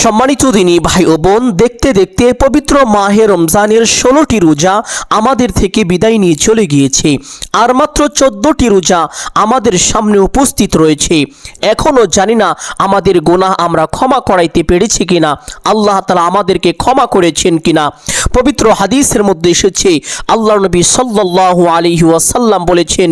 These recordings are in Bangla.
সম্মানিত দিনী ভাই ও বোন, দেখতে দেখতে পবিত্র মাহে রমজানের 16টি রোজা আমাদের থেকে বিদায় নিয়ে চলে গিয়েছে। আর মাত্র 14টি রোজা আমাদের সামনে উপস্থিত রয়েছে। এখনও জানি না আমাদের গুনাহ আমরা ক্ষমা করাইতে পেরেছি কিনা, আল্লাহ তাআলা আমাদেরকে ক্ষমা করেছেন কিনা। পবিত্র হাদিসের মধ্যে এসেছে, আল্লাহর নবী সাল্লাল্লাহু আলাইহি ওয়াসাল্লাম বলেছেন,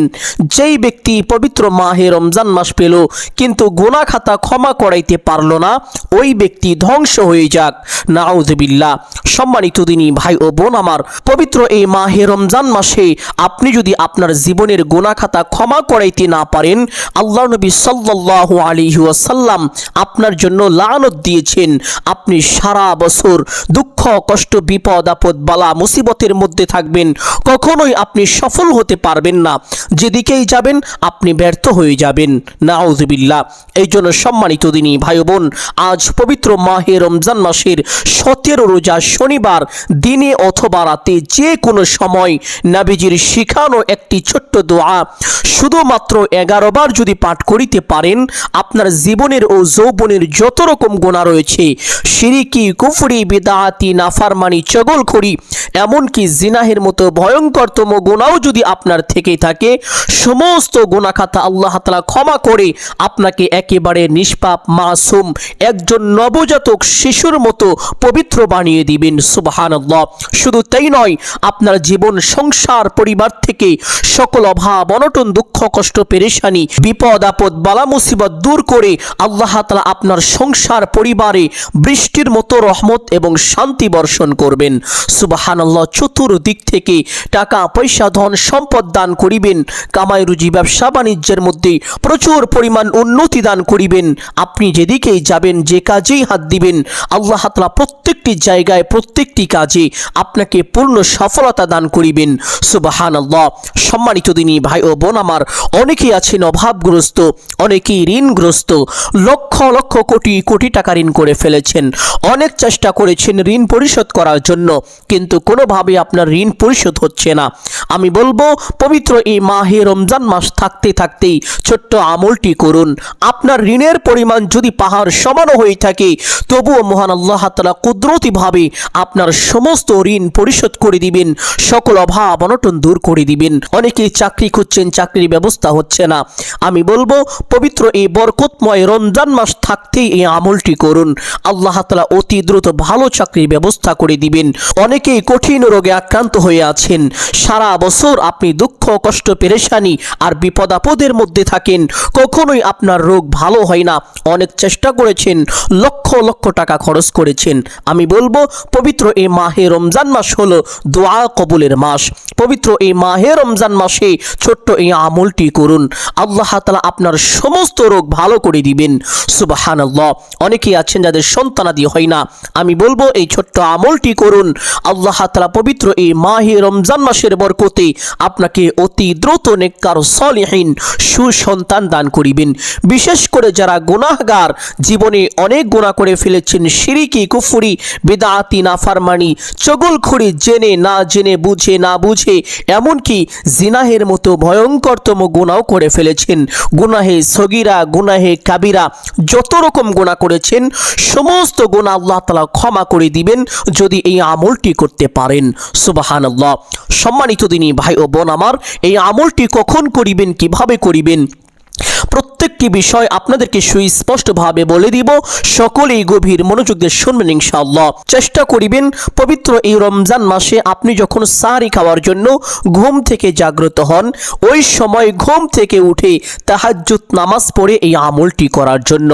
যেই ব্যক্তি পবিত্র মাহে রমজান মাস পেল কিন্তু গুনাহ খাতা ক্ষমা করাইতে পারল না, ওই ব্যক্তি ধ্বংস হয়ে যাক। নাউযুবিল্লাহ। সম্মানিত দিনী ভাই ও বোন আমার, পবিত্র এই মাহে রমজান মাসে আপনি যদি আপনার জীবনের গুনাহ খাতা ক্ষমা করাইতে না পারেন, আল্লাহর নবী সাল্লাল্লাহু আলাইহি ওয়াসাল্লাম আপনার জন্য লানত দিয়েছেন। আপনি সারা বছর দুঃখ কষ্ট বিপদ আপদ বালা মুসিবতের মধ্যে থাকবেন, কখনোই আপনি সফল হতে পারবেন না। যেদিকেই যাবেন আপনি ব্যর্থ হয়ে যাবেন। নাউযুবিল্লাহ। এই জন্য সম্মানিত দিনী ভাই বোন, আজ পবিত্র মাহে রমজান মাসের 17 রোজা শনিবার দিনে অথবা রাতে যে কোনো সময় নবীজির শিখানো একটি ছোট্ট দোয়া শুধুমাত্র 11 বার যদি পাঠ করিতে পারেন, আপনার জীবনের ও যৌবনের যত রকম গুনাহ রয়েছে, শিরকি কুফরি বিদআতি নাফরমানি চগলখড়ি এমনকি জিনাহের মতো ভয়ঙ্করতম গুনাহও যদি আপনার থেকে থাকে, সমস্ত গুনাহ খাতা আল্লাহ তাআলা ক্ষমা করে আপনাকে একেবারে নিষ্পাপ মাসুম একজন নবজাতক শিশুর মতো পবিত্র বানিয়ে দিবেন। সুবহানাল্লাহ। শুধু তাই নয়, আপনার জীবন সংসার পরিবার থেকে সকল অভাব অনটন দুঃখ কষ্ট পেরেশানি বিপদ আপদ বালা মুসিবত দূর করে আল্লাহ তাআলা আপনার সংসার পরিবারে বৃষ্টির মতো রহমত এবং শান্তি বর্ষণ করবেন। সুবহানাল্লাহ। চতুর্দিক থেকে টাকা পয়সা ধন সম্পদ দান করিবেন, কামাই রুজি ব্যবসা বাণিজ্যের মধ্যে প্রচুর পরিমাণ উন্নতি দান করিবেন। আপনি যেদিকেই যাবেন, যে কাজেই হাত দিবেন, আল্লাহ তাআলা প্রত্যেকটি জায়গায় প্রত্যেকটি কাজে আপনাকে পূর্ণ সফলতা দান করিবেন। সুবহানাল্লাহ। সম্মানিত দিনী ভাই ও বোন আমার, অনেকেই আছেন অভাবগ্রস্ত, অনেকেই ঋণগ্রস্ত, লক্ষ লক্ষ কোটি কোটি টাকা ঋণ করে ফেলেছেন। অনেক চেষ্টা করেছেন ঋণ পরিশোধ করার জন্য, কিন্তু কোনোভাবে আপনার ঋণ পরিশোধ হচ্ছে না। আমি বলবো, পবিত্র এই মাহে রমজান মাস থাকতে থাকতেই ছোট্ট আমলটি করুন। আপনার ঋণের পরিমাণ যদি পাহাড় সমানও হয়ে থাকে, তবুও মহান আল্লাহ তাআলা কুদরতিভাবে আপনার সমস্ত ঋণ পরিশোধ করে দিবেন, সকল অভাব অনটন দূর করে দিবেন। অনেকেই চাকরি খুঁজছেন, চাকরির ব্যবস্থা হচ্ছে না। আমি বলবো, পবিত্র এই বরকতময় রমজান মাস থাকতেই এই আমলটি করুন। আল্লাহ তাআলা অতি দ্রুত ভালো চাকরির ব্যবস্থা করে দিবেন। অনেকেই কঠিন রোগে আক্রান্ত হয়ে আছেন, সারা বছর আপনি দুঃখ কষ্ট পেরেশানি আর বিপদ আপদের মধ্যে থাকেন, কখনোই আপনার রোগ ভালো হয় না। অনেক চেষ্টা করেছেন, লক্ষ লক্ষ টাকা খরচ করেছেন। আমি বলবো, পবিত্র এই মাহে রমজান মাস হলো দোয়া কবুলের মাস। পবিত্র এই মাহে রমজান মাসে ছোট্ট এই আমলটি করুন, আল্লাহ তাআলা আপনার সমস্ত রোগ ভালো করে দিবেন। সুবহানাল্লাহ। অনেকেই আছেন যাদের সন্তানাদি হয় না, আমি বলবো এই ছোট্ট আমলটি করুন। আল্লাহ তাআলা পবিত্র এই মাহে রমজান মাসের বরকতে আপনাকে অতি দ্রুত নেককার সলিহিন সুসন্তান দান করিবেন। বিশেষ করে যারা গুনাহগার, জীবনে অনেক গুনাহ করে ফেলেছেন, শিরকি কুফরি বিদআতি নাফরমানি চগলখড়ি জেনে না জেনে বুঝে না বুঝে এমনকি জিনাহের মতো ভয়ঙ্করতম গুনাহও করে ফেলেছেন, গুনাহে সগীরা গুনাহে কাবিরা যত রকম গুনাহ করেছেন, সমস্ত গুনাহ আল্লাহ তাআলা ক্ষমা করে দিবেন যদি এই আমলটি করতে পারেন। সুবহানাল্লাহ। সম্মানিত দিনী ভাই ও বোন আমার, এই আমলটি কখন করিবেন, কিভাবে করিবেন, প্রত্যেকটি বিষয় আপনাদেরকে সুস্পষ্টভাবে বলে দিব। সকলেই গভীর মনোযোগ দিয়ে শুনবেন ইনশাআল্লাহ। চেষ্টা করিবেন পবিত্র এই রমজান মাসে আপনি যখন সাহরি খাওয়ার জন্য ঘুম থেকে জাগ্রত হন, ওই সময় ঘুম থেকে উঠে তাহাজ্জুদ নামাজ পড়ে এই আমলটি করার জন্য।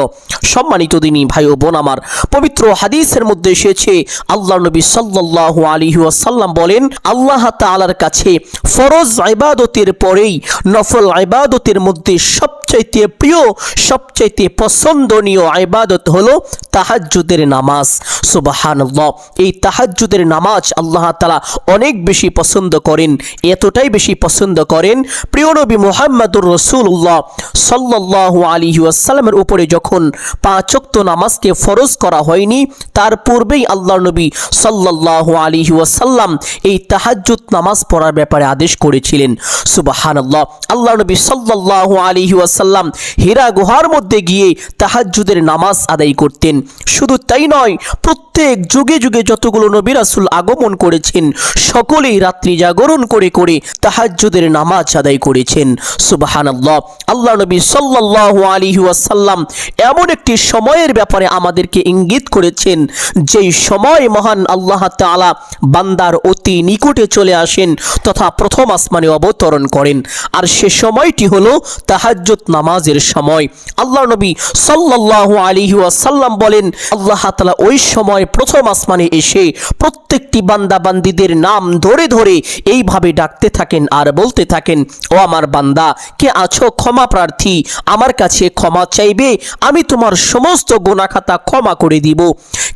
সম্মানিত দিনী ভাই ও বোন আমার, পবিত্র হাদিসের মধ্যে এসেছে, আল্লাহর নবী সাল্লাল্লাহু আলাইহি ওয়াসাল্লাম বলেন, আল্লাহ তাআলার কাছে ফরজ ইবাদতের পরেই নফল ইবাদতের মধ্যে সবচাইতে প্রিয় সবচাইতে পছন্দনীয় ইবাদত হলো তাহাজ্জুদের নামাজ। সুবহানাল্লাহ। এই তাহাজ্জুদের নামাজ আল্লাহ তাআলা অনেক বেশি পছন্দ করেন, এতটাই বেশি পছন্দ করেন, প্রিয় নবী মুহাম্মদুর রাসূলুল্লাহ সাল্লাল্লাহু আলাইহি ওয়াসাল্লামের উপরে যখন 5 ওয়াক্ত নামাজকে ফরজ করা হয়নি, তার পূর্বেই আল্লাহর নবী সাল্লাল্লাহু আলাইহি ওয়াসাল্লাম এই তাহাজ্জুদ নামাজ পড়ার ব্যাপারে আদেশ করেছিলেন। সুবহানাল্লাহ। আল্লাহর নবী সাল্লাল্লাহু আলাইহি ওয়াসাল্লাম সাল্লাম হীরা গুহার মধ্যে গিয়ে তাহাজ্জুদের নামাজ আদায় করতেন। শুধু তাই নয়, প্রত্যেক যুগে যুগে যতগুলো নবী রাসূল আগমন করেছেন সকলেই রাত্রি জাগরণ করে করে তাহাজ্জুদের নামাজ আদায় করেছেন। সুবহানাল্লাহ। আল্লাহ নবী সাল্লাল্লাহু আলাইহি ওয়াসাল্লাম এমন একটি সময়ের ব্যাপারে আমাদেরকে ইঙ্গিত করেছেন যেই সময় মহান আল্লাহ তাআলা বান্দার অতি নিকটে চলে আসেন তথা প্রথম আসমানে অবতরণ করেন, আর সে সময়টি হলো তাহাজ্জুদ নামাজের সময়। আল্লাহ নবী সাল্লাল্লাহু আলাইহি ওয়াসাল্লাম বলেন, আল্লাহ তাআলা ওই সময় প্রথম আসমানে এসে প্রত্যেকটি বান্দা বান্দীদের নাম ধরে ধরে এইভাবে ডাকতে থাকেন আর বলতে থাকেন, ও আমার বান্দা, কে আছো ক্ষমা প্রার্থী, আমার কাছে ক্ষমা চাইবে, আমি তোমার সমস্ত গুনাহ খাতা ক্ষমা করে দিব।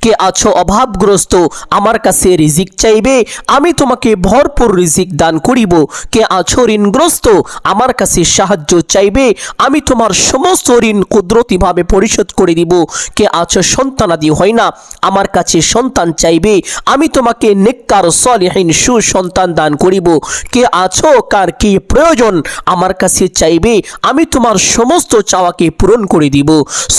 কে আছো অভাবগ্রস্ত, আমার কাছে রিজিক চাইবে, আমি তোমাকে ভরপুর রিজিক দান করিব। কে আছো ঋণগ্রস্ত, আমার কাছে সাহায্য চাইবে, আমি তোমার সমস্ত ঋণ কুদরতিভাবে পরিশোধ করে দিব। কে আছো সন্তানাদি হয় না, আমার কাছে সন্তান চাইবে, আমি তোমাকে নেককার সলিহিন সুসন্তান দান করিব। কে আছো কার কি প্রয়োজন, আমার কাছে চাইবে, আমি তোমার সমস্ত চাওয়াকে পূরণ করে দিব।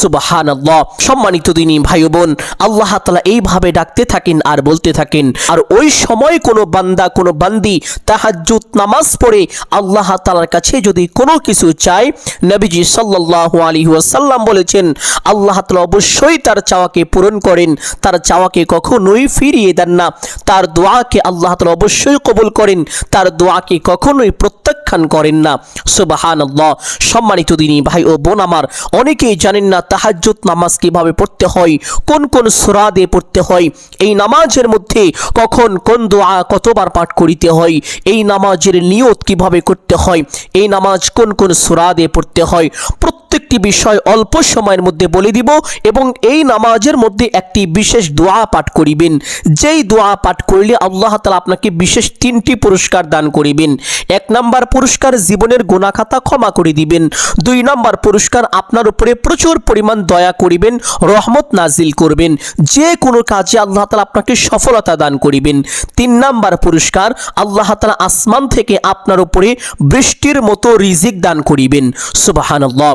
সুবহানাল্লাহ। সম্মানিত দিনী ভাই বোন, আল্লাহ তাআলা এইভাবে ডাকতে থাকেন আর বলতে থাকেন, আর ওই সময় কোনো বান্দা কোনো বান্দি তাহাজ্জুদ নামাজ পড়ে আল্লাহ তাআলার কাছে যদি কোনো কিছু চায়, নবীজি সাল্লাল্লাহু আলাইহি ওয়াসাল্লাম বলেছেন আল্লাহ তাআলা অবশ্যই তার চাওয়াকে পূরণ করেন, তার চাওয়াকে কখনোই ফিরিয়ে দেন না, তার দোয়াকে আল্লাহ তাআলা অবশ্যই কবুল করেন, তার দোয়াকে কখনোই প্রত্যাখ্যান করেন না। সুবহানাল্লাহ। সম্মানিত দিনী ভাই ও বোন আমার, অনেকেই জানেন না তাহাজ্জুদ নামাজ কিভাবে পড়তে হয়, কোন কোন সূরা দিয়ে পড়তে হয়, এই নামাজের মধ্যে কখন কোন দোয়া কতবার পাঠ করিতে হয়, এই নামাজের নিয়ত কিভাবে করতে হয়, এই নামাজ কোন কোন সূরা দিয়ে পড়তে হয়, প্রত্যেকটি বিষয় অল্প সময়ের মধ্যে বলে দিব। এবং এই নামাজের মধ্যে একটি বিশেষ দোয়া পাঠ করিবেন, যেই দোয়া পাঠ করলে আল্লাহ তাআলা আপনাকে বিশেষ 3টি পুরস্কার দান করিবেন। 1 নাম্বার পুরস্কার, জীবনের গুনাহ খাতা ক্ষমা করে দিবেন। 2 নাম্বার পুরস্কার, আপনার উপরে প্রচুর পরিমাণ দয়া করিবেন, রহমত নাজিল করবেন, যে কোনো কাজে আল্লাহ তাআলা আপনাকে সফলতা দান করিবেন। 3 নাম্বার পুরস্কার, আল্লাহ তাআলা আসমান থেকে আপনার উপরে বৃষ্টির মতো রিজিক দান করিবেন। সুবহানাল্লাহ।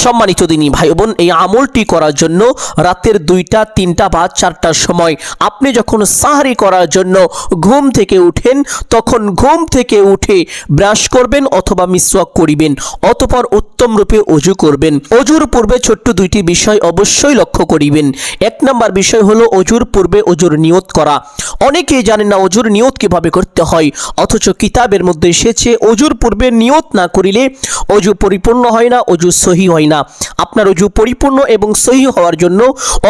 সম্মানিত দিনী ভাই বোন, এই আমলটি করার জন্য রাতের 2টা 3টা বা 4টার সময় আপনি যখন সাহরি করার জন্য ঘুম থেকে উঠেন, তখন ঘুম থেকে উঠে ব্রাশ করবেন অথবা মিসওয়াক করিবেন, অতঃপর উত্তম রূপে ওযু করবেন। ওযুর পূর্বে ছোট্ট 2টি বিষয় অবশ্যই লক্ষ্য করিবেন। 1 নাম্বার বিষয় হলো ওযুর পূর্বে ওযুর নিয়ত করা। অনেকেই জানেন না ওযুর নিয়ত কিভাবে করতে হয়, অথচ কিতাবের মধ্যে এসেছে ওযুর পূর্বে নিয়ত না করিলে ওযু পরিপূর্ণ হয় না, ওযু সহি হয় না। আপনার ওযু পরিপূর্ণ এবং সহি হওয়ার জন্য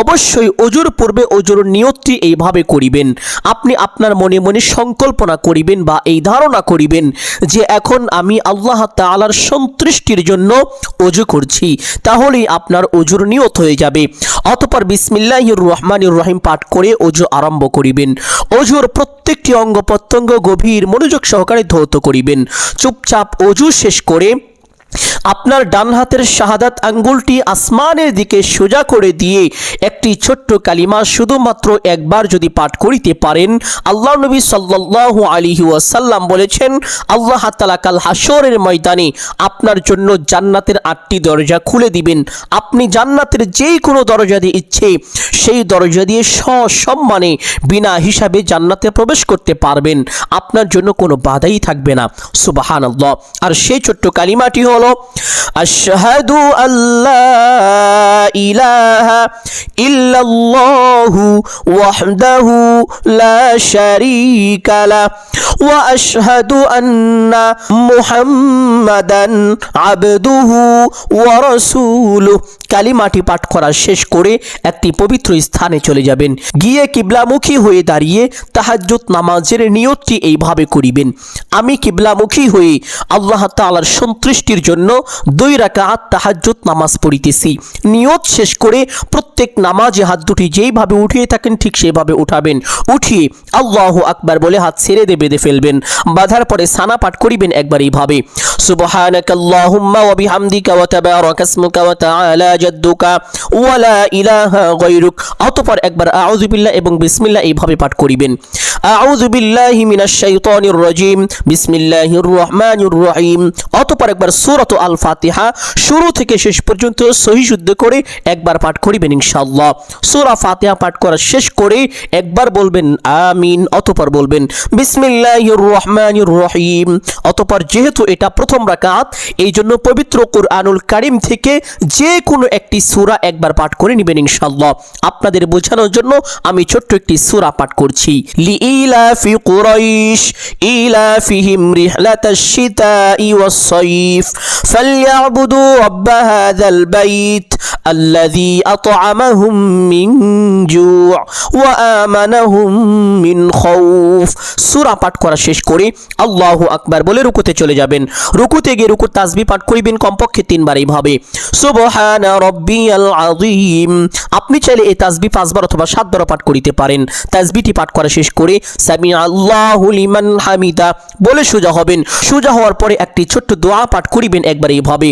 অবশ্যই ওযুর পূর্বে ওযুর নিয়তটি এইভাবে করিবেন। আপনি আপনার মনে মনে সংকল্পনা করিবেন বা এই ধারণা করিবেন যে এখন আমি আল্লাহ তাআলার সন্তুষ্টির জন্য ওযু করছি, তাহলেই আপনার ওযুর নিয়ত হয়ে যাবে। অতঃপর বিসমিল্লাহির রহমানির রহিম পাঠ করে ওযু আরম্ভ করিবেন। ওযুর প্রত্যেকটি অঙ্গ প্রত্যঙ্গ গভীর মনোযোগ সহকারে ধৌত করিবেন। চুপচাপ ওযু শেষ করে আপনার ডান হাতের শাহাদাত আঙ্গুলটি আসমানের দিকে সোজা করে দিয়ে একটি ছোট্ট কালিমা শুধুমাত্র একবার যদি পাঠ করিতে পারেন, আল্লাহ নবী সাল্লাল্লাহু আলাইহি ওয়াসাল্লাম বলেছেন আল্লাহ তাআলা কাল হাশরের ময়দানে আপনার জন্য জান্নাতের 8টি দরজা খুলে দিবেন। আপনি জান্নাতের যেই কোনো দরজা দিয়ে ইচ্ছে সেই দরজা দিয়ে সসম্মানে বিনা হিসাবে জান্নাতে প্রবেশ করতে পারবেন, আপনার জন্য কোনো বাধাই থাকবে না। সুবহানাল্লাহ। আর সেই ছোট্ট কালিমাটি হলো আশহাদু আল্লা ইলাহা ইল্লাল্লাহু ওয়াহদাহু লা শারীকা লা ওয়া আশহাদু আন্না মুহাম্মাদান আবদুহু ওয়া রাসূলুহু। কালিমাটি পাঠ করা শেষ করে একটি পবিত্র স্থানে চলে যাবেন, গিয়ে কিবলামুখী হয়ে দাঁড়িয়ে তাহাজ্জুদ নামাজের নিয়তটি এইভাবে করিবেন। আমি কিবলামুখী হয়ে আল্লাহ তাআলার সন্তুষ্টির জন্য 2 রাকাত তাহাজ্জুদ নামাজ পড়িতেছি। নিয়ত শেষ করে প্রত্যেক নামাজে হাত দুটি যেইভাবে উঠিয়ে থাকেন ঠিক সেইভাবে উঠাবেন। উঠিয়ে আল্লাহু আকবার বলে হাত ছেড়ে দিয়ে বেঁধে ফেলবেন। বাঁধার পরে সানা পাঠ করিবেন একবার এইভাবে, সুবহানাকাল্লাহুম্মা ওয়া বিহামদিকা ওয়া তাবারাকা ইসমুকা ওয়া তাআলা জাদ্দুকা ওয়া লা ইলাহা গায়রুক। অতঃপর একবার আউযু বিল্লাহ এবং বিসমিল্লাহ এইভাবে পাঠ করিবেন। আউযু বিল্লাহি মিনাশ শাইতানির রাজিম, বিসমিল্লাহির রহমানির রহিম। অতঃপর একবার সূরাতুল আল ফাতিহা শুরু থেকে শেষ পর্যন্ত সহিহ শুদ্ধ করে একবার পাঠ করিবেন ইনশাআল্লাহ। সূরা ফাতিহা পাঠ করা শেষ করে একবার বলবেন আমিন। অতঃপর বলবেন বিসমিল্লাহির রহমানির রহিম। অতঃপর যেহেতু এটা প্রথম রাকাত, এই জন্য পবিত্র কুরআনুল কারীম থেকে যে কোনো একটি সূরা একবার পাঠ করে নেবেন ইনশাআল্লাহ। আপনাদের বোঝানোর জন্য আমি ছোট্ট একটি সূরা পাঠ করছি। লিইলাফি কুরাইশ ইলাফিহিম রিহলাতাশ শিতাই ওয়াস সাইফ ফালইয়াবুদু রাব্ব হাযাল বাইত الذي أطعمهم من جوع وآمنهم من خوف। সূরা পাঠ করা শেষ করে আল্লাহু আকবার বলে রুকুতে চলে যাবেন। রুকুতে গিয়ে রুকুর তাসবিহ পাঠ করিবেন কমপক্ষে 3 বার এইভাবে, সুবহানা রাব্বিয়াল আযীম। আপনি চাইলে এই তাসবিহ 5 বার অথবা 7 বার পাঠ করিতে পারেন। তাসবিহটি পাঠ করা শেষ করে সামি আল্লাহু লিমান হামিদা বলে সোজা হবেন। সোজা হওয়ার পরে একটি ছোট্ট দোয়া পাঠ করিবেন একবার এইভাবে,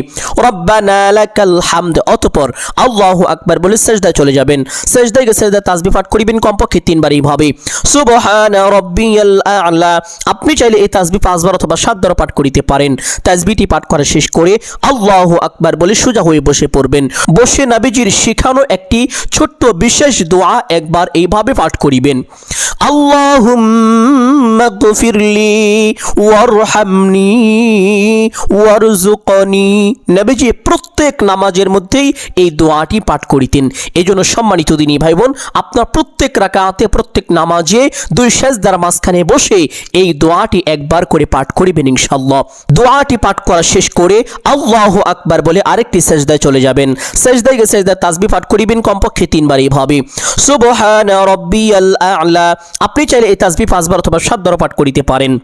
রব্বানা লাকাল হামদ। অতঃপর আল্লাহু আকবার বলে সিজদায় চলে যাবেন। সিজদায় গিয়ে সিজদা তাসবিহ পাঠ করিবেন কমপক্ষে 3 বার এইভাবে, সুবহানা রাব্বিয়াল আ'লা। আপনি চাইলে এই তাসবিহ 5 বার অথবা 7 বার পাঠ করিতে পারেন। তাসবিহটি পাঠ করা শেষ করে আল্লাহু আকবার বলে সোজা হয়ে বসে পড়বেন। বসে নবীজির শেখানো একটি ছোট্ট বিশেষ দোয়া একবার এইভাবে পাঠ করিবেন, আল্লাহুম্মা গফিরলি ওয়ারহামনি ওয়ারযুকনি। নবীজি প্রত্যেক নামাজের মধ্যেই এই দোয়াটি পাঠ করিতেন। এজন্য সম্মানিত দিনী ভাই বোন, আপনার প্রত্যেক রাকাতে প্রত্যেক নামাজে 2 সেজদার মাঝখানে বসে এই দোয়াটি একবার করে পাঠ করিবেন ইনশাআল্লাহ। দোয়াটি পাঠ করা শেষ করে আল্লাহু আকবার বলে আরেকটি সেজদায় চলে যাবেন। সেজদায় গিয়ে সেজদা তাসবিহ পাঠ করিবেন কমপক্ষে 3 বার এইভাবে, সুবহানা রাব্বিয়াল আ'লা। আপনি চাইলে এই তাসবিহ 5 বার অথবা 7 বার পাঠ করিতে পারেন।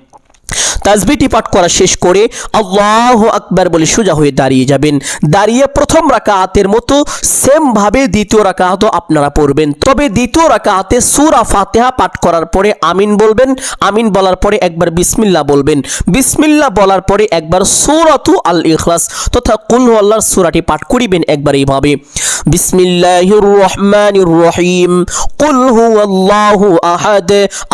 তাসবিহটি পাঠ করা শেষ করে আল্লাহু আকবার বলে সোজা হয়ে দাঁড়িয়ে যাবেন। দাঁড়িয়ে প্রথম রাকাতের মতো সেম ভাবে দ্বিতীয় রাকাতও আপনারা পড়বেন। তবে দ্বিতীয় রাকাতে সূরা ফাতিহা পাঠ করার পরে আমিন বলবেন। আমিন বলার পরে একবার বিসমিল্লাহ বলবেন। বিসমিল্লাহ বলার পরে একবার সূরাতুল আল ইখলাস তথা কুল হুয়াল্লাহর সূরাটি পাঠ করিবেন একবার এইভাবে, বিসমিল্লাহির রহমানির রহিম, কুল হুয়াল্লাহু আহাদ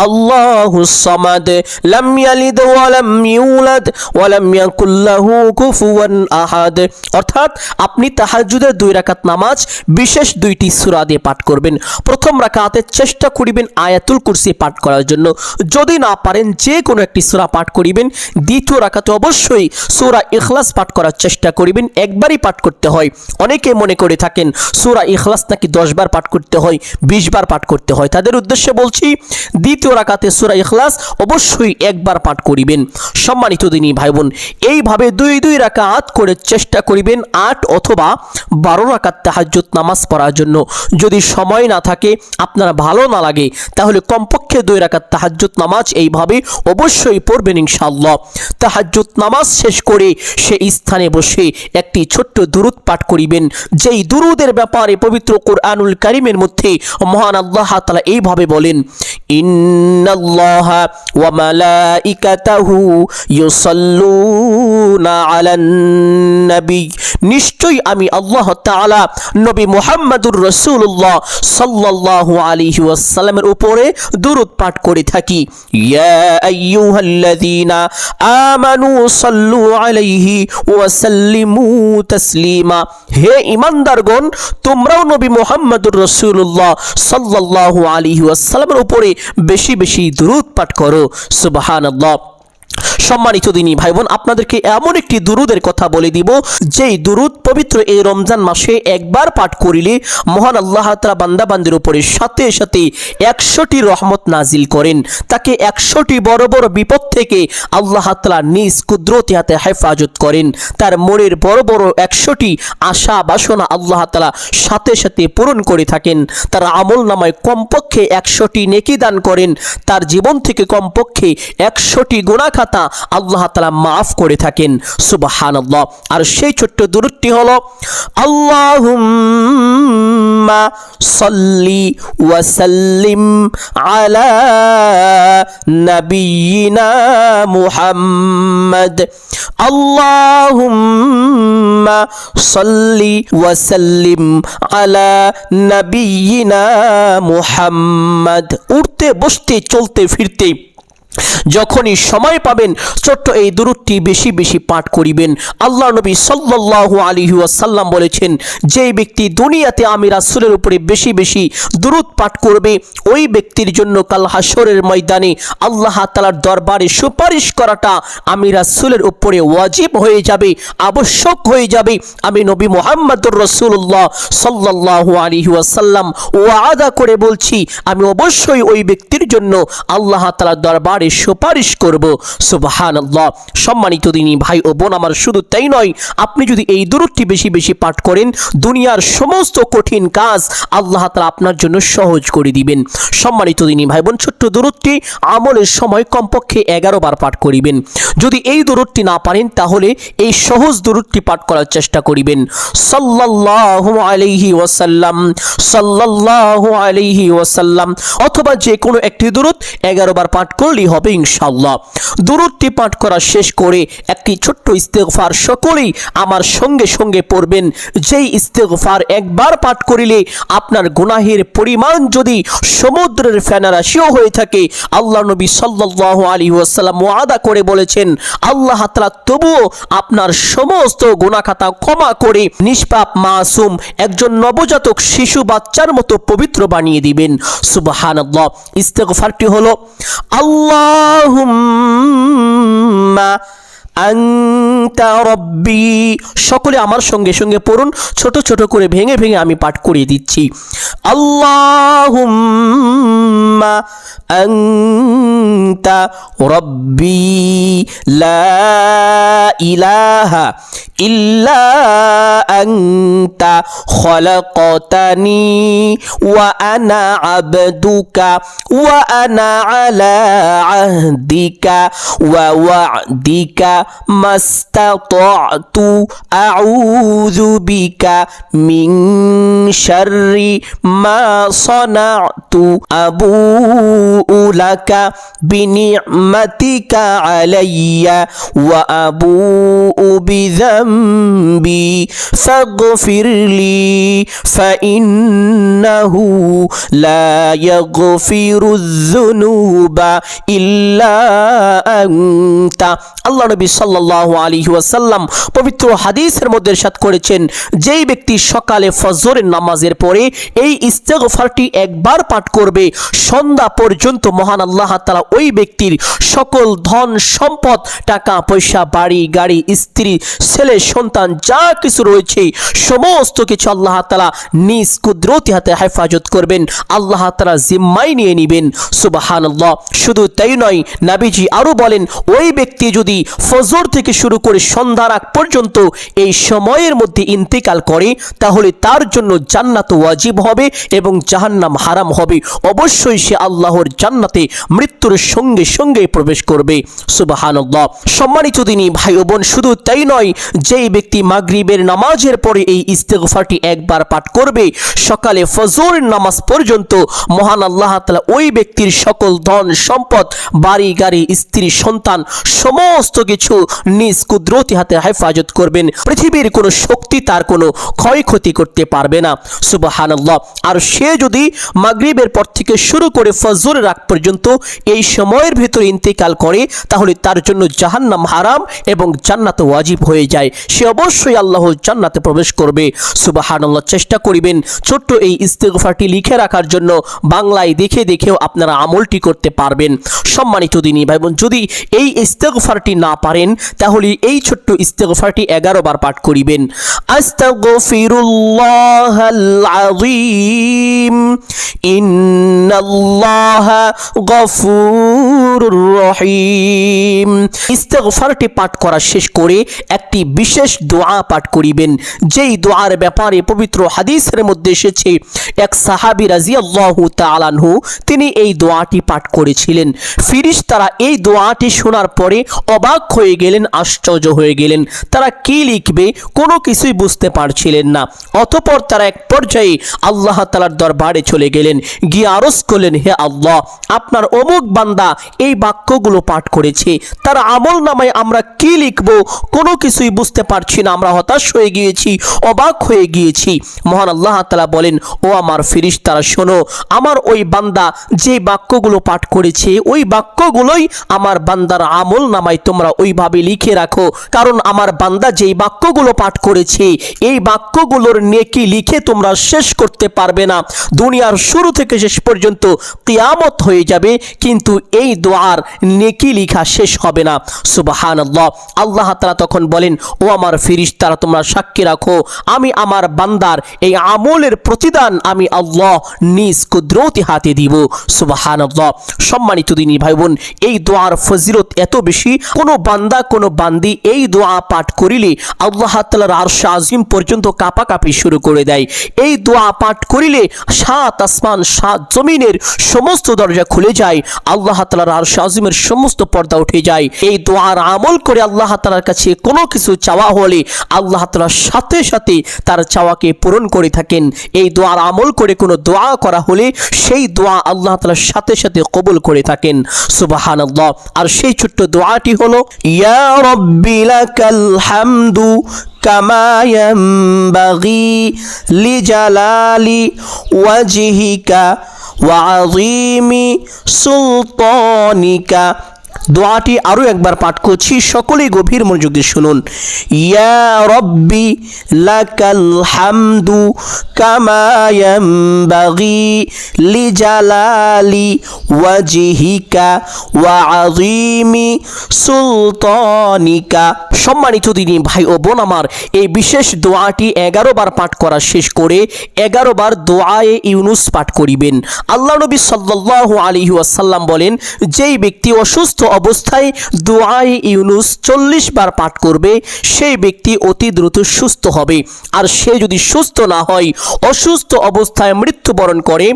আল্লাহুস সামাদ লাম ইয়ালিদ ওয়া লাম ইউলাদ ওয়া লাম ইয়াকুল লাহু কুফুয়ান আহাদ। অর্থাৎ আপনি তাহাজ্জুদের 2 রাকাত নামাজ বিশেষ 2টি সূরা দিয়ে পাঠ করবেন। প্রথম রাকাতে চেষ্টা করিবেন আয়াতুল কুরসি পাঠ করার জন্য। যদি না পারেন যে কোনো একটি সূরা পাঠ করিবেন। দ্বিতীয় রাকাতে অবশ্যই সূরা ইখলাস পাঠ করার চেষ্টা করিবেন। একবারই পাঠ করতে হয়। অনেকে মনে করে থাকেন সূরা ইখলাস নাকি 10 বার পাঠ করতে হয়, 20 বার পাঠ করতে হয়। তাদের উদ্দেশ্যে বলছি, দ্বিতীয় রাকাতে সূরা ইখলাস অবশ্যই একবার পাঠ করিবেন। সম্মানিত দিনী ভাই বোন, এইভাবে 2 রাকাত করে চেষ্টা করিবেন 8 অথবা 12 রাকাত তাহাজ্জুদ নামাজ পড়ার জন্য। যদি সময় না থাকে, আপনারা ভালো না লাগে, তাহলে কমপক্ষে 2 রাকাত তাহাজ্জুদ নামাজ এইভাবে অবশ্যই পড়বেন ইনশাআল্লাহ। তাহাজ্জুদ নামাজ শেষ করে সেই স্থানে বসে একটি ছোট্ট দুরূদ পাঠ করিবেন। যেই দুরূদের ব্যাপারে পবিত্র কুরআনুল কারীমের মধ্যে মহান আল্লাহ তাআলা এইভাবে বলেন, ইন্নাল্লাহা ওয়া মালাইকাতাহু ইউসাল্লুনা আলান নবী। নিশ্চয়ই আমি আল্লাহ তাআলা নবী মুহাম্মদুর রাসূলুল্লাহ সাল্লাল্লাহু আলাইহি ওয়াসাল্লামের উপরে দুরূদ পাঠ করে থাকি। ইয়া আইয়ুহাল্লাযীনা আমানু সাল্লু আলাইহি ওয়া সাল্লিমু তাসলিমা। হে ঈমানদারগণ, তোমরাও নবী মুহাম্মদুর রাসূলুল্লাহ সাল্লাল্লাহু আলাইহি ওয়াসাল্লামের উপরে বেশি বেশি দুরূদ পাঠ করো। সুবহানাল্লাহ। সম্মানিত দিনী ভাই বোন, আপনাদেরকে এমন একটি দুরূদের কথা বলে দিব, যেই দুরূদ পবিত্র এই রমজান মাসে একবার পাঠ করিলে মহান আল্লাহ তাআলা বান্দাবান্দির উপরে সাথে সাথে 100টি রহমত নাজিল করেন। তাকে 100টি বড় বড় বিপদ থেকে আল্লাহ তাআলা নিজ কুদরতি হাতে হেফাজত করেন। তার মনের বড় বড় 100টি আশা বাসনা আল্লাহ তাআলা সাথে সাথে পূরণ করে থাকেন। তার আমল নামায় কমপক্ষে 100টি নেকি দান করেন। তার জীবন থেকে কমপক্ষে 100টি গুনাহ খাতা আল্লাহ তাআলা মাফ করে থাকেন। সুবহানাল্লাহ। আর সেই ছোট্ট দুরূদটি হলো আল্লাহুম্মা সাল্লি ওয়া সাল্লিম আলা নাবিয়িনা মুহাম্মদ। আল্লাহুম্মা সাল্লি ওয়া সাল্লিম আলা নাবিয়িনা মুহাম্মদ। উঠতে বসতে চলতে ফিরতে যখনই সময় পাবেন ছোট্ট এই দুরূদটি বেশি বেশি পাঠ করিবেন। আল্লাহ নবী সাল্লাল্লাহু আলাইহি ওয়াসাল্লাম বলেছেন, যে ব্যক্তি দুনিয়াতে আমি রাসূলের উপরে বেশি বেশি দুরূদ পাঠ করবে ওই ব্যক্তির জন্য কাল হাসরের ময়দানে আল্লাহ তাআলার দরবারে সুপারিশ করাটা আমি রাসূলের উপরে ওয়াজিব হয়ে যাবে, আবশ্যক হয়ে যাবে। আমি নবী মুহাম্মদুর রাসূলুল্লাহ সাল্লাল্লাহু আলাইহি ওয়াসাল্লাম ওয়াদা করে বলছি, আমি অবশ্যই ওই ব্যক্তির জন্য আল্লাহ তাআলার দরবারে সুপারিশ করব। সুবহানাল্লাহ। সম্মানিত দিনী ভাই ও বোন আমার, শুধু তাই নয়, আপনি যদি এই দুরূদটি বেশি বেশি পাঠ করেন দুনিয়ার সমস্ত কঠিন কাজ আল্লাহ তাআলা আপনার জন্য সহজ করে দিবেন। সম্মানিত দিনী ভাই বোন, ছোট্ট দুরূদটি আমলের সময় কমপক্ষে 11 বার পাঠ করিবেন। যদি এই দুরূদটি না পারেন তাহলে এই সহজ দুরূদটি পাঠ করার চেষ্টা করিবেন। সাল্লাল্লাহু আলাইহি ওয়াসাল্লাম, সাল্লাল্লাহু আলাইহি ওয়াসাল্লাম, অথবা যে কোনো একটি দুরূদ 11 বার পাঠ করলেই হবে ইনশাআল্লাহ। দুরূদটি পাঠ করা শেষ করে একটি ছোট্ট ইস্তেগফার সকলেই আমার সঙ্গে সঙ্গে পড়বেন। যেই ইস্তেগফার একবার পাঠ করিলে আপনার গুনাহের পরিমাণ যদি সমুদ্রের ফেনারাশিও হয়ে থাকে, আল্লাহ নবী সাল্লাল্লাহু আলাইহি ওয়াসাল্লাম ওয়াদা করে বলেছেন আল্লাহ তাআলা তবুও আপনার সমস্ত গুনাহ খাতা ক্ষমা করে নিষ্পাপ মাসুম একজন নবজাতক শিশু বাচ্চার মতো পবিত্র বানিয়ে দিবেন। সুবহানাল্লাহ। ইস্তেগফারটি হলো আল্লাহুম্মা আনতা রব্বি। সকলে আমার সঙ্গে সঙ্গে পড়ুন, ছোট ছোট করে ভেঙে ভেঙে আমি পাঠ করিয়ে দিচ্ছি। আল্লাহুম্মা আনতা রব্বি লা ইলাহা ইল্লা আনতা খলাকতানি ওয়া আনা আবদুকা ওয়া আনা আলা আহদিকা ওয়া ওয়া'দিকা মাস্তাতা'তু আউযু বিকা মিন শাররি মা সানা'তু আবুউ লাকা বিনি'মাতিকা আলাইয়া ওয়া আবুউ বিযামবি ফাগফিরলি ফাইন্নাহু লা ইয়াগফিরুয যুনুবা ইল্লা আনতা। আল্লাহ নবী সাল্লাল্লাহু আলাইহি ওয়াসাল্লাম পবিত্র হাদিসের মধ্যে ইরশাদ করেছেন, যেই ব্যক্তি সকালে ফজরের নামাজের পরে এই ইস্তেগফারটি একবার পাঠ করবে সন্ধ্যা পর্যন্ত মহান আল্লাহ তাআলা ওই ব্যক্তির সকল ধন সম্পদ, টাকা পয়সা, বাড়ি গাড়ি, স্ত্রী ছেলে সন্তান যা কিছু রয়েছে সমস্ত কিছু আল্লাহ তাআলা নিজ কুদরতি হাতে হেফাজত করবেন, আল্লাহ তাআলা জিম্মায় নিয়ে নেবেন। সুবহানাল্লাহ। শুধু তাই নয়, নবীজি আরো বলেন, ওই ব্যক্তি যদি ফজর থেকে শুরু করে সন্ধ্যার আগ পর্যন্ত এই সময়ের মধ্যে ইন্তেকাল করে তাহলে তার জন্য জান্নাত ওয়াজিব হবে এবং জাহান্নাম হারাম হবে। অবশ্যই সে আল্লাহর জান্নাতে মৃত্যুর সঙ্গে সঙ্গে প্রবেশ করবে। সুবহানাল্লাহ। সম্মানিত দিনী ভাই ও বোন, শুধু তাই নয়, যেই ব্যক্তি মাগরিবের নামাজের পরে এই ইস্তেগফারটি একবার পাঠ করবে সকালে ফজরের নামাজ পর্যন্ত মহান আল্লাহ তাআলা ওই ব্যক্তির সকল ধন সম্পদ, বাড়ি গাড়ি, স্ত্রী সন্তান সমস্ত কিছু নিজ কুদরতি হাতে হেফাজত করবেন। পৃথিবীর কোনো শক্তি তার কোনো ক্ষয়ক্ষতি করতে পারবে না। সুবহানাল্লাহ। আর সে যদি মাগরিবের পর থেকে শুরু করে ফজরের আগ পর্যন্ত এই সময়ের ভিতরে ইন্তেকাল করে তাহলে তার জন্য জাহান্নাম হারাম এবং জান্নাত ওয়াজিব হয়ে যায়। সে অবশ্যই আল্লাহর জান্নাতে প্রবেশ করবে। সুবহানাল্লাহ। চেষ্টা করিবেন ছোট্ট এই ইস্তেগফারটি লিখে রাখার জন্য, বাংলায় দেখে দেখেও আপনারা আমলটি করতে পারবেন। সম্মানিত দিনী ভাই বোন, যদি এই ইস্তেগফারটি না পারেন তাহলে এই ছোট্ট ইস্তেগফারটি 11 বার পাঠ করিবেন। আস্তাগফিরুল্লাহাল আযীম ইন্নাল্লাহা গফুরুর রহিম। ইস্তেগফারটি পাঠ করা শেষ করে একটি বিশেষ দোয়া পাঠ করিবেন, যেই দোয়ার ব্যাপারে পবিত্র হাদিসের মধ্যে এসেছে এক সাহাবী রাদিয়াল্লাহু তাআলা আনহু তিনি এই দোয়াটি পাঠ করেছিলেন। ফেরেশতারা এই দোয়াটি শোনার পরে অবাক হয়ে গেলেন, আশ্চর্য হয়ে গেলেন। তারা কি লিখবে কোনো কিছুই বুঝতে পারছিলেন না। অতঃপর তারা এক পর্যায়ে আল্লাহ তাআলার দরবারে চলে গেলেন, গিয়ে আরজ করলেন, হে আল্লাহ, আপনার অমুক বান্দা এই বাক্যগুলো পাঠ করেছে, তার আমল নামায় আমরা কি লিখব কোনো কিছুই বুঝতে পারছি না, আমরা হতাশ হয়ে গিয়েছি, অবাক হয়ে গিয়েছি। মহান আল্লাহ তাআলা বলেন, ও আমার ফেরেশতারা শোনো, আমার ওই বান্দা যে বাক্যগুলো পাঠ করেছে ওই বাক্যগুলোই আমার বান্দার আমল নামায় তোমরা ওইভাবে লিখে রাখো, কারণ আমার বান্দা যেই বাক্যগুলো পাঠ করেছে এই বাক্যগুলোর নেকি লিখে তোমরা শেষ করতে পারবে না। দুনিয়ার শুরু থেকে শেষ পর্যন্ত কিয়ামত হয়ে যাবে, কিন্তু এই দোয়ার নেকি লিখা শেষ হবে না। সুবহানাল্লাহ। আল্লাহ তাআলা তখন বলেন, ও আমার ফেরেশতারা তোমরা সাক্ষী রাখো, আমি আমার বান্দার এই আমলের প্রতিদান আমি আল্লাহ নিজ কুদরতি হাতে দিব। সুবহানাল্লাহ। সম্মানিত দিনী ভাই বোন, এই দোয়ার ফজিলত এত বেশি, কোনো বান্দা কোনো বান্দি এই দোয়া পাঠ করিলে আল্লাহ তাআলার আরশ আজিম পর্যন্ত কাঁপাকাঁপি শুরু করে দেয়। এই দোয়া পাঠ করিলে সাত আসমান সাত জমিনের সমস্ত দরজা খুলে যায়, আল্লাহ তাআলার আরশ আজিমের সমস্ত পর্দা উঠে যায়। এই দোয়ার আমল করে আল্লাহ তাআলার কাছে কোনো কিছু চাওয়া হলে আল্লাহ তাআলা সাথে সাথে তার চাওয়াকে পূরণ করে থাকেন। এই দোয়ার আমল করে কোনো দোয়া করা হলে সেই দোয়া আল্লাহ তাআলার সাথে সাথে কবুল করে থাকেন। সুবহানাল্লাহ। আর সেই ছোট্ট দোয়াটি হলো, ইয়া রাব্বি লাকাল হামদু কামা ইয়ানবাগি লিজালালি ওয়াজহিকা ওয়া আযীমি সুলতানিকা। দোয়াটি আরো একবার পাঠ করছি, সকলেই গভীর মনোযোগ দিয়ে শুনুন। ইয়া রব্বি লাকাল হামদু কামা ইয়ানবাগি লিজালালি ওয়াজহিকা ওয়া আযীমি সুলতানিকা। সম্মানিত দিনী ভাই ও বোন আমার, এই বিশেষ দোয়াটি 11 বার পাঠ করা শেষ করে 11 বার দোয়ায়ে ইউনুস পাঠ করিবেন। আল্লাহ নবী সাল্লাল্লাহু আলাইহি ওয়াসাল্লাম বলেন, যেই ব্যক্তি অসুস্থ অবস্থায় দোয়ায়ে ইউনুস 40 বার পাঠ করবে সেই ব্যক্তি অতি দ্রুত সুস্থ হবে। আর সে যদি সুস্থ না হয়, অসুস্থ অবস্থায় মৃত্যুবরণ করে,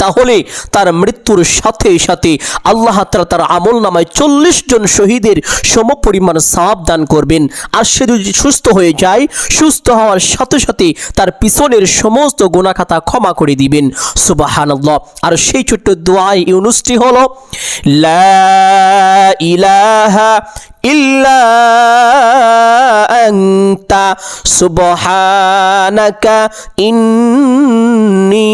তাহলে তার মৃত্যুর সাথে সাথে আল্লাহ তাআলা তার আমল নামায় 40 জন শহীদের সমপরিমাণ সওয়াব দান করবেন। আর সে যদি সুস্থ হয়ে যায়, সুস্থ হওয়ার সাথে সাথে তার পিছনের সমস্ত গুনাহ খাতা ক্ষমা করে দিবেন। সুবহানাল্লাহ। আর সেই ছোট্ট দোয়া ইউনুসটি হলো, লা ইলাহা ইল্লা আনতা সুবহানাকা ইন্নী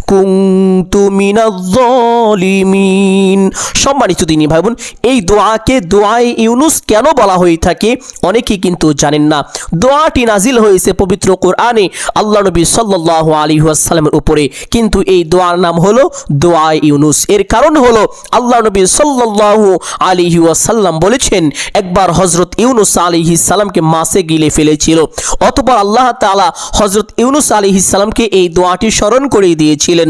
কুনতু মিনাজ জালিমিন। সম্মানিত দিনী ভাই বোন, এই দোয়াকে দোয়ায়ে ইউনুস কেন বলা হয়ে থাকে অনেকেই কিন্তু জানেন না। দোয়াটি নাজিল হয়েছে পবিত্র কোরআনে আল্লাহ নবী সাল্লাল্লাহু আলাইহি ওয়াসাল্লামের উপরে, কিন্তু এই দোয়ার নাম হলো দোয়ায়ে ইউনুস। এর কারণ হলো আল্লাহ নবী সাল্লাল্লাহু আলাইহি ওয়াসাল্লাম বলেছেন, একবার হযরত ইউনুস আলাইহিস সালামকে মাছে গিলে ফেলেছিল। অতঃপর আল্লাহ তাআলা হযরত ইউনুস আলাইহিস সালামকে এই দোয়াটি স্মরণ করে দিয়েছিলেন।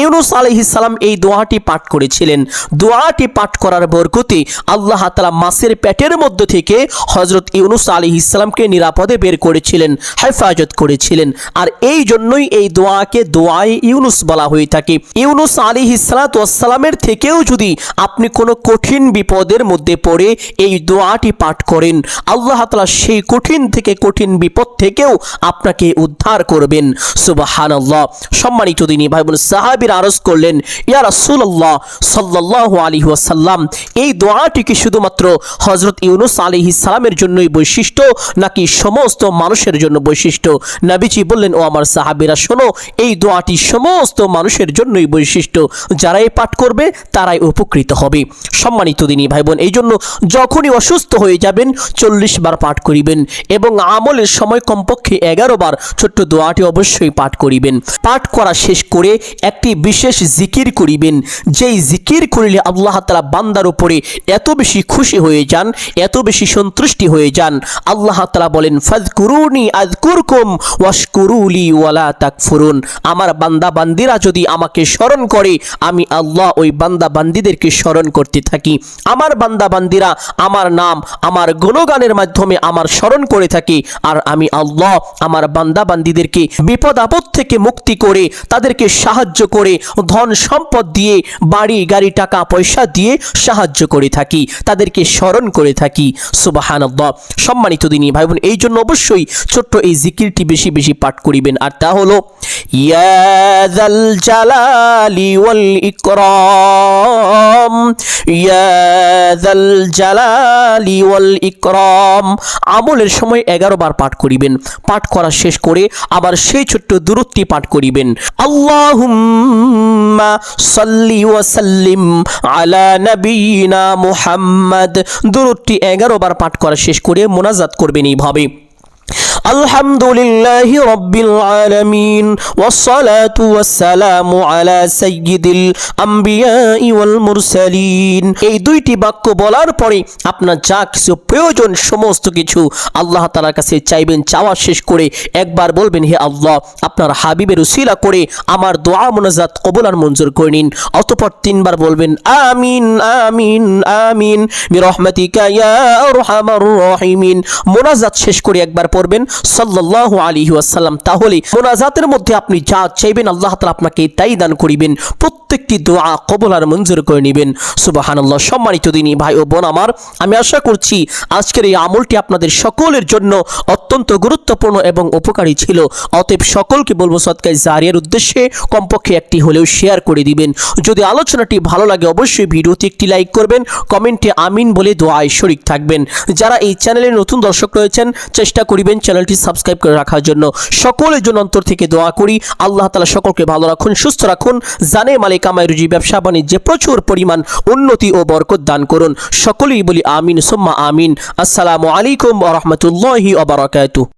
ইউনুস আলাইহিস সালাম এই দোয়াটি পাঠ করেছিলেন। দোয়াটি পাঠ করার বরকতে আল্লাহ তাআলা মাছের পেটের মধ্য থেকে হযরত ইউনুস আলাইহিস সালামকে নিরাপদে বের করেছিলেন, হেফাজত করেছিলেন। আর এই জন্যই এই দোয়াকে দোয়ায়ে ইউনুস বলা হয়ে থাকে। ইউনুস আলাইহিস সালাতু ওয়াস সালামের থেকেও যদি আপনি কোনো কঠিন বিপদের মধ্যে পড়ে এই দোয়াটি পাঠ করেন, আল্লাহ তাআলা সেই কঠিন থেকে কঠিন বিপদ থেকেও আপনাকে উদ্ধার করবেন। সুবহানাল্লাহ। সম্মানিত দিনী ভাই বোন, সাহাবীরা আরজ করলেন, ইয়া রাসূলুল্লাহ সাল্লাল্লাহু আলাইহি ওয়াসাল্লাম, এই দোয়াটি কি শুধুমাত্র হযরত ইউনুস আলাইহিস সালামের জন্যই বৈশিষ্ট্য নাকি সমস্ত মানুষের জন্য বৈশিষ্ট্য? নবীজি বললেন, ও আমার সাহাবীরা শোনো, এই দোয়াটি সমস্ত মানুষের জন্যই বৈশিষ্ট্য, যারাই পাঠ করবে তারাই উপকৃত হবে। সম্মানিত দিনী ভাই বোন, এই জন্য যখনই অসুস্থ হয়ে যাবেন 40 বার পাঠ করিবেন এবং আমলের সময় কমপক্ষে 11 বার ছোট্ট দোয়াটি অবশ্যই পাঠ করিবেন। পাঠ করা শেষ করে একটি বিশেষ জিকির করিবেন, যেই জিকির করিলে আল্লাহ তাআলা বান্দার উপরে এত বেশি খুশি হয়ে যান, এত বেশি সন্তুষ্টি হয়ে যান। আল্লাহ তাআলা বলেন ফাযকুরুনি আযকুরকুম ওয়াশকুরুলি ওয়ালা তাকফুরুন। আমার বান্দা বান্দিরা যদি আমাকে স্মরণ করে, আমি আল্লাহ ওই বান্দা বান্দিদেরকে স্মরণ করতে থাকি। আমার বান্দা বান্দিরা আমার নাম, আমার গুণগানের মাধ্যমে আমার স্মরণ করে থাকে, আর আমি আল্লাহ আমার বান্দা বান্দিদেরকে বিপদ আপদ থেকে মুক্তি করে, তাদেরকে সাহায্য করে, ধন সম্পদ দিয়ে, বাড়ি গাড়ি টাকা পয়সা দিয়ে সাহায্য করে থাকি, তাদেরকে স্মরণ করে থাকি। সুবহানাল্লাহ। সম্মানিত দিনী ভাই বোন, এই জন্য অবশ্যই ছোট্ট এই জিকিরটি বেশি বেশি পাঠ করিবেন, আর তা হলো ইয়া যাল জালালি ওয়াল ইকরাম, ইয়া যাল জালালি ওয়াল ইকরাম। আমলের সময় 11 বার পাঠ করিবেন। পাঠ করা শেষ করে আবার সেই ছোট্ট দুরূদটি পাঠ করিবেন, আল্লাহুম্মা সাল্লি ওয়া সাল্লিম আলা নবিয়িনা মুহাম্মদ। দুরূদটি 11 বার পাঠ করা শেষ করে মোনাজাত করবেন এইভাবে, আলহামদুলিল্লাহি রাব্বিল আলামিন ওয়াসসালাতু ওয়াসসালামু আলা সাইয়্যিদিল আমবিয়াই ওয়াল মুরসালিন। এই দুইটি বাক্য বলার পরে আপনার যা কিছু প্রয়োজন সমস্ত কিছু আল্লাহ তাআলার কাছে চাইবেন। চাওয়া শেষ করে একবার বলবেন, হে আল্লাহ, আপনার হাবিবের উসিলা করে আমার দোয়া মোনাজাত কবুল আর মঞ্জুর করে নিন। অতঃপর 3 বার বলবেন আমিন আমিন আমিন বিরহমাতিকা ইয়া আরহামার রাহিমিন। মোনাজাত শেষ করে একবার পড়বেন সাল্লাল্লাহু আলাইহি ওয়াসাল্লাম। তাহলে মোনাজাতের মধ্যে আপনি যা চাইবেন আল্লাহ তাআলা আপনাকে তাই দান করিবেন। প্রত্যেকটি দোয়া কবুল আর মঞ্জুর করে নেবেন। সুবহানাল্লাহ। সম্মানিত দিনী ভাই ও বোন আমার, আমি আশা করছি আজকের এই আমলটি আপনাদের সকলের জন্য অত্যন্ত গুরুত্বপূর্ণ এবং উপকারী ছিল। অতএব সকলকে বলবো সদকায়ে জারিয়ার উদ্দেশ্যে কমপক্ষে একটি হলেও শেয়ার করে দিবেন। যদি আলোচনাটি ভালো লাগে অবশ্যই ভিডিওতে একটি লাইক করবেন, কমেন্টে আমিন বলে দোয়ায় শরীক থাকবেন। যারা এই চ্যানেলে নতুন দর্শক রয়েছেন চেষ্টা করিবেন চ্যানেলটি সাবস্ক্রাইব করে রাখার জন্য। সকলের জন্য অন্তর থেকে দোয়া করি, আল্লাহ তাআলা সকলকে ভালো রাখুন, সুস্থ রাখুন, জানে মালে কামাই রুজি ব্যবসা বাণিজ্যে প্রচুর পরিমাণ উন্নতি ও বরকত দান করুন। সকলেই বলি আমিন সুম্মা আমিন। আসসালামু আলাইকুম ওয়া রাহমাতুল্লাহি ওয়া বারাকাতুহু।